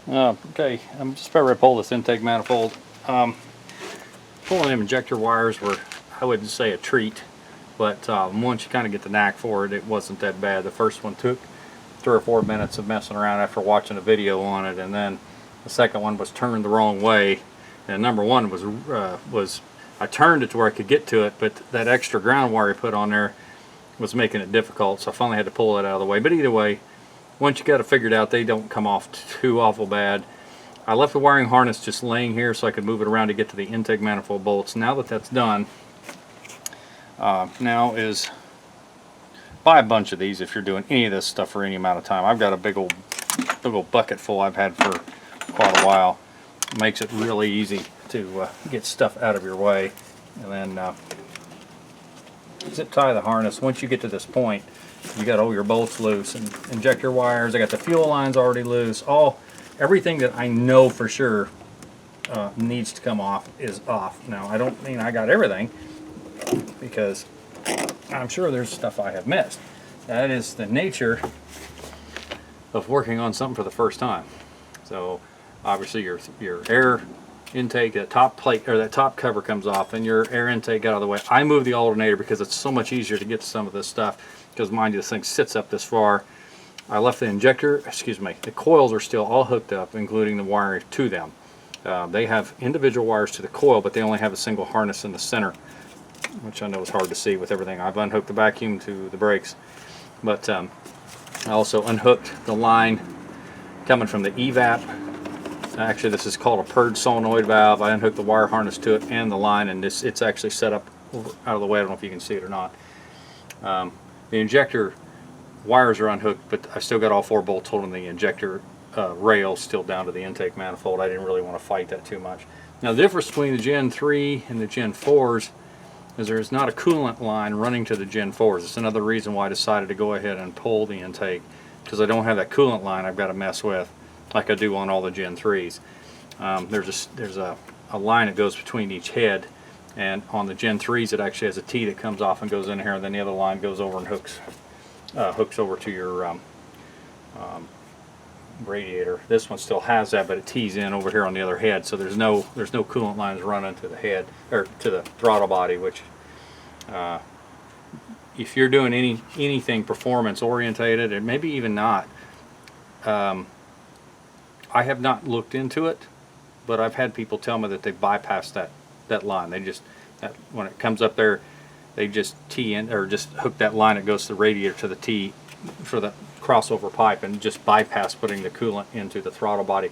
Okay, I'm just about ready to pull this intake manifold. Pulling them injector wires were, I wouldn't say a treat, but once you kind of get the knack for it, it wasn't that bad. The first one took 3 or 4 minutes of messing around after watching a video on it, and then the second one was turned the wrong way. And number one was I turned it to where I could get to it, but that extra ground wire I put on there was making it difficult, so I finally had to pull it out of the way. But either way, once you got it figured out, they don't come off too awful bad. I left the wiring harness just laying here so I could move it around to get to the intake manifold bolts. Now that that's done, now is buy a bunch of these if you're doing any of this stuff for any amount of time. I've got a big old bucket full I've had for quite a while. It makes it really easy to get stuff out of your way. And then zip tie the harness. Once you get to this point, you got all your bolts loose and injector wires. I got the fuel lines already loose. Everything that I know for sure needs to come off is off. Now, I don't mean I got everything, because I'm sure there's stuff I have missed. That is the nature of working on something for the first time. So obviously your air intake, that top plate or that top cover comes off, and your air intake got out of the way. I moved the alternator because it's so much easier to get to some of this stuff, because mind you, this thing sits up this far. I left the the coils are still all hooked up, including the wire to them. They have individual wires to the coil, but they only have a single harness in the center, which I know is hard to see with everything. I've unhooked the vacuum to the brakes, but I also unhooked the line coming from the evap. Actually, this is called a purge solenoid valve. I unhooked the wire harness to it and the line, and it's actually set up out of the way. I don't know if you can see it or not. The injector wires are unhooked, but I still got all 4 bolts holding the injector rail still down to the intake manifold. I didn't really want to fight that too much. Now, the difference between the Gen 3 and the Gen 4s is there's not a coolant line running to the Gen 4s. It's another reason why I decided to go ahead and pull the intake, because I don't have that coolant line I've got to mess with like I do on all the Gen 3s. There's a line that goes between each head, and on the Gen 3s it actually has a T that comes off and goes in here, and then the other line goes over and hooks over to your radiator. This one still has that, but it tees in over here on the other head, so there's no coolant lines running to the head or to the throttle body, which if you're doing anything performance orientated, and maybe even not, I have not looked into it, but I've had people tell me that they bypass that line. They just, when it comes up there, they just tee in, or just hook that line that goes to the radiator to the T for the crossover pipe, and just bypass putting the coolant into the throttle body.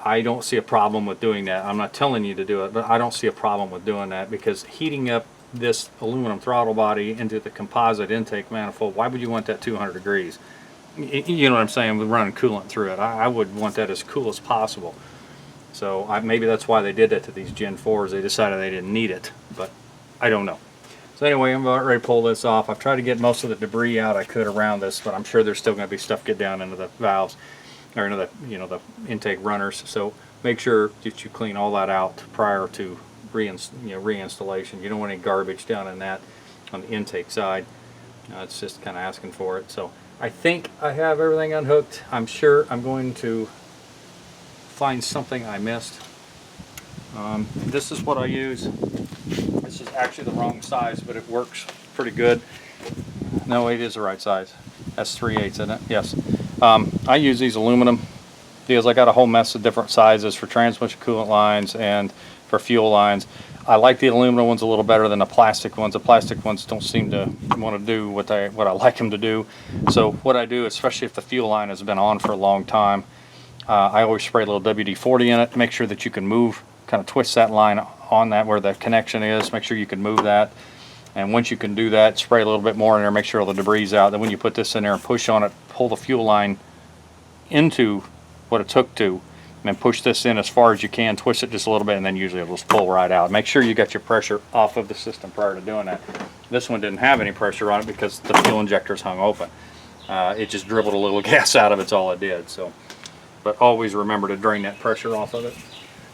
I don't see a problem with doing that. I'm not telling you to do it, but I don't see a problem with doing that, because heating up this aluminum throttle body into the composite intake manifold, why would you want that 200 degrees? You know what I'm saying, with running coolant through it. I would want that as cool as possible. So maybe that's why they did that to these Gen 4s. They decided they didn't need it, but I don't know. So anyway, I'm about ready to pull this off. I've tried to get most of the debris out I could around this, but I'm sure there's still going to be stuff get down into the valves, or into the the intake runners. So make sure that you clean all that out prior to reinstallation. You don't want any garbage down in that on the intake side. It's just kind of asking for it. So I think I have everything unhooked. I'm sure I'm going to find something I missed. This is what I use. This is actually the wrong size, but it works pretty good. No, it is the right size. That's 3/8, isn't it? Yes. I use these aluminum deals. I got a whole mess of different sizes for transmission coolant lines and for fuel lines. I like the aluminum ones a little better than the plastic ones. The plastic ones don't seem to want to do what I like them to do. So what I do, especially if the fuel line has been on for a long time, I always spray a little WD-40 in it. Make sure that you can move, kind of twist that line on that where the connection is. Make sure you can move that. And once you can do that, spray a little bit more in there. Make sure all the debris is out. Then when you put this in there and push on it, pull the fuel line into what it's hooked to, and then push this in as far as you can, twist it just a little bit, and then usually it'll just pull right out. Make sure you got your pressure off of the system prior to doing that. This one didn't have any pressure on it because the fuel injector's hung open. It just dribbled a little gas out of it, that's all it did. So, but always remember to drain that pressure off of it.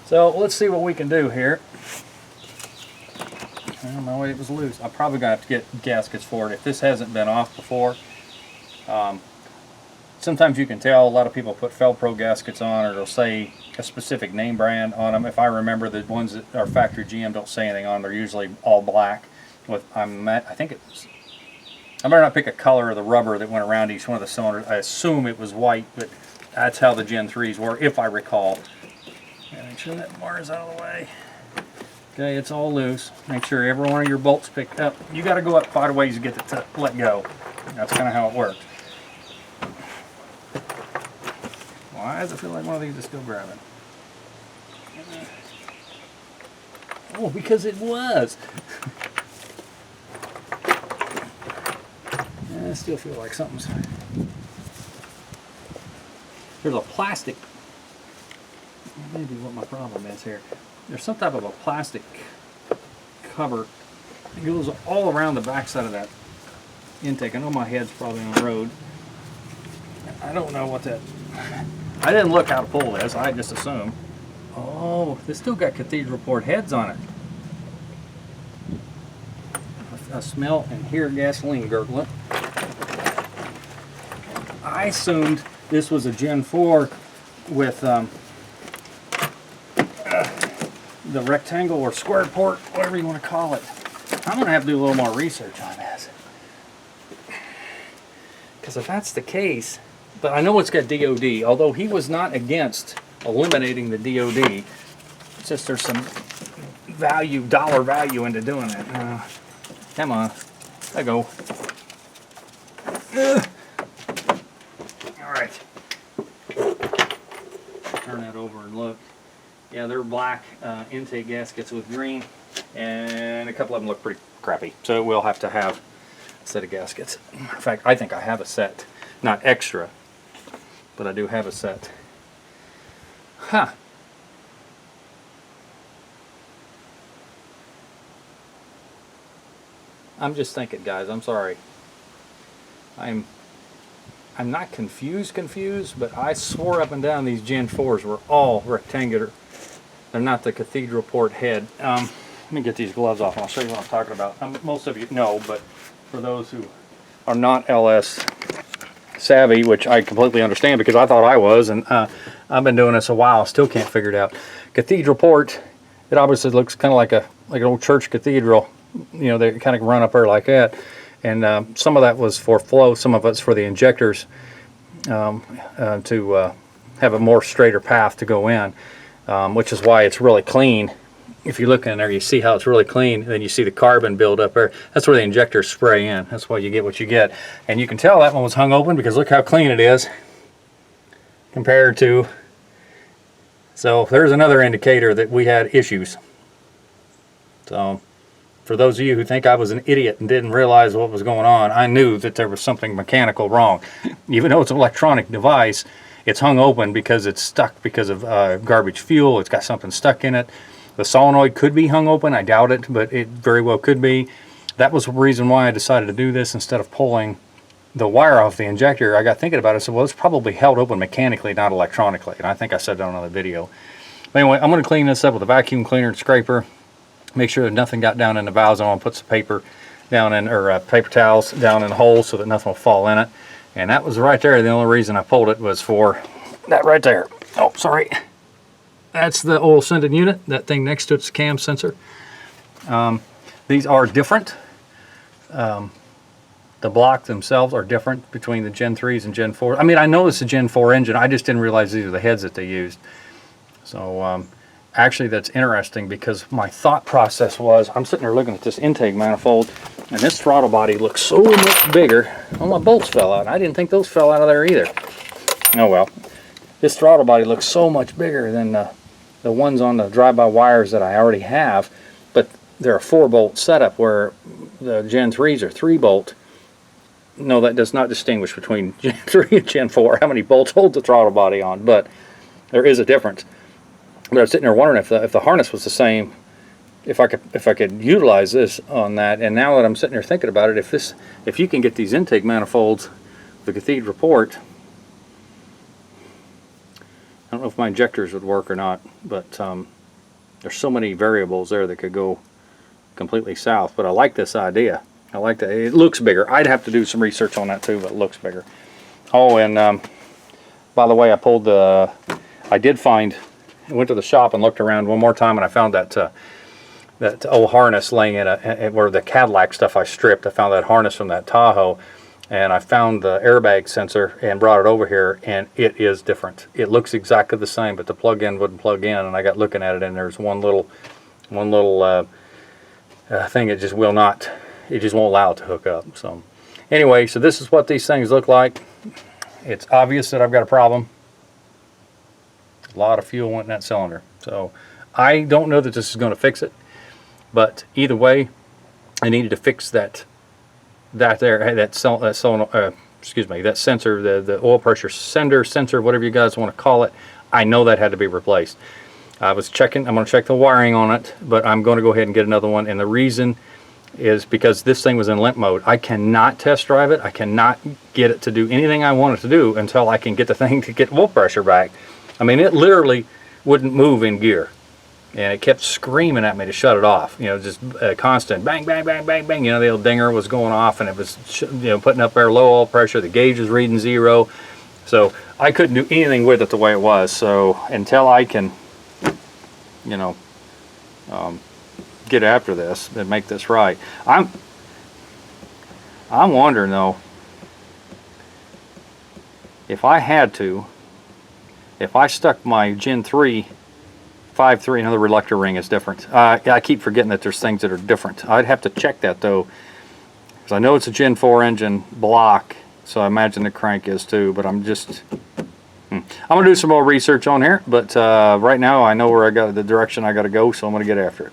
So let's see what we can do here. Well, my way it was loose. I'm probably going to have to get gaskets for it. If this hasn't been off before, sometimes you can tell. A lot of people put Felpro gaskets on, or they'll say a specific name brand on them. If I remember, the ones that are factory GM don't say anything on them. They're usually all black. With I think it was. I better not pick a color of the rubber that went around each one of the cylinders. I assume it was white, but that's how the Gen 3s were, if I recall. And make sure that bar is out of the way. Okay, it's all loose. Make sure every one of your bolts picked up. You got to go up quite a ways to get it to let go. That's kind of how it works. Why does it feel like one of these is still grabbing? Oh, because it was. I still feel like something's... There's a plastic... Maybe what my problem is here. There's some type of a plastic cover that goes all around the backside of that intake. I know my head's probably on the road. I don't know what that... I didn't look how to pull this. I just assumed. Oh, this still got cathedral port heads on it. I smell and hear gasoline gurgling. I assumed this was a Gen 4 with the rectangle or square port, whatever you want to call it. I'm going to have to do a little more research on this. Because if that's the case, but I know it's got DOD, although he was not against eliminating the DOD. It's just there's some value, dollar value into doing it. Come on, let go. All right. Turn that over and look. Yeah, they're black intake gaskets with green, and a couple of them look pretty crappy. So we'll have to have a set of gaskets. In fact, I think I have a set. Not extra, but I do have a set. Huh. I'm just thinking, guys, I'm sorry. I'm not confused, but I swore up and down these Gen 4s were all rectangular. They're not the cathedral port head. Let me get these gloves off and I'll show you what I'm talking about. Most of you know, but for those who are not LS savvy, which I completely understand because I thought I was, and I've been doing this a while, still can't figure it out. Cathedral port, it obviously looks kind of like an old church cathedral. You know, they kind of run up there like that. And some of that was for flow, some of it's for the injectors to have a more straighter path to go in, which is why it's really clean. If you look in there, you see how it's really clean, and then you see the carbon build up there. That's where the injectors spray in. That's why you get what you get. And you can tell that one was hung open because look how clean it is compared to... So there's another indicator that we had issues. So for those of you who think I was an idiot and didn't realize what was going on, I knew that there was something mechanical wrong. Even though it's an electronic device, it's hung open because it's stuck because of garbage fuel. It's got something stuck in it. The solenoid could be hung open. I doubt it, but it very well could be. That was the reason why I decided to do this instead of pulling the wire off the injector. I got thinking about it. I said, well, it's probably held open mechanically, not electronically. And I think I said that on another video. But anyway, I'm going to clean this up with a vacuum cleaner and scraper. Make sure that nothing got down in the valves. I'm going to put some paper down in, or paper towels down in the hole so that nothing will fall in it. And that was right there. The only reason I pulled it was for that right there. Oh, sorry. That's the oil sending unit. That thing next to it's a cam sensor. These are different. The blocks themselves are different between the Gen 3s and Gen 4s. I mean, I know it's a Gen 4 engine. I just didn't realize these are the heads that they used. So actually that's interesting because my thought process was, I'm sitting there looking at this intake manifold and this throttle body looks so much bigger. Oh, my bolts fell out. I didn't think those fell out of there either. Oh well. This throttle body looks so much bigger than the ones on the drive-by-wires that I already have, but they're a 4-bolt setup where the Gen 3s are 3-bolt. No, that does not distinguish between Gen 3 and Gen 4, how many bolts hold the throttle body on, but there is a difference. But I was sitting there wondering if the harness was the same, if I could utilize this on that. And now that I'm sitting there thinking about it, if you can get these intake manifolds, the cathedral port, I don't know if my injectors would work or not, but there's so many variables there that could go completely south. But I like this idea. I like that. It looks bigger. I'd have to do some research on that too, but it looks bigger. Oh, and by the way, I did find, I went to the shop and looked around one more time, and I found that that old harness laying in where the Cadillac stuff I stripped. I found that harness from that Tahoe, and I found the airbag sensor and brought it over here, and it is different. It looks exactly the same, but the plug-in wouldn't plug in, and I got looking at it, and there's one little thing it just will not, it just won't allow it to hook up. So anyway, so this is what these things look like. It's obvious that I've got a problem. A lot of fuel went in that cylinder. So I don't know that this is going to fix it, but either way, I needed to fix that sensor, the oil pressure sensor, whatever you guys want to call it. I know that had to be replaced. I was checking, I'm going to check the wiring on it, but I'm going to go ahead and get another one, and the reason is because this thing was in limp mode. I cannot test drive it. I cannot get it to do anything I want it to do until I can get the thing to get oil pressure back. I mean, it literally wouldn't move in gear, and it kept screaming at me to shut it off. You know, just constant bang, bang, bang, bang, bang. You know, the old dinger was going off, and it was, you know, putting up there low oil pressure. The gauge was reading 0, so I couldn't do anything with it the way it was. So until I can, you know, get after this and make this right. I'm wondering though, if I had to, if I stuck my Gen 3 5.3, another reluctor ring is different. I keep forgetting that there's things that are different. I'd have to check that though, because I know it's a Gen 4 engine block, so I imagine the crank is too, but I'm just I'm gonna do some more research on here, but right now I know where the direction I gotta go, so I'm gonna get after it.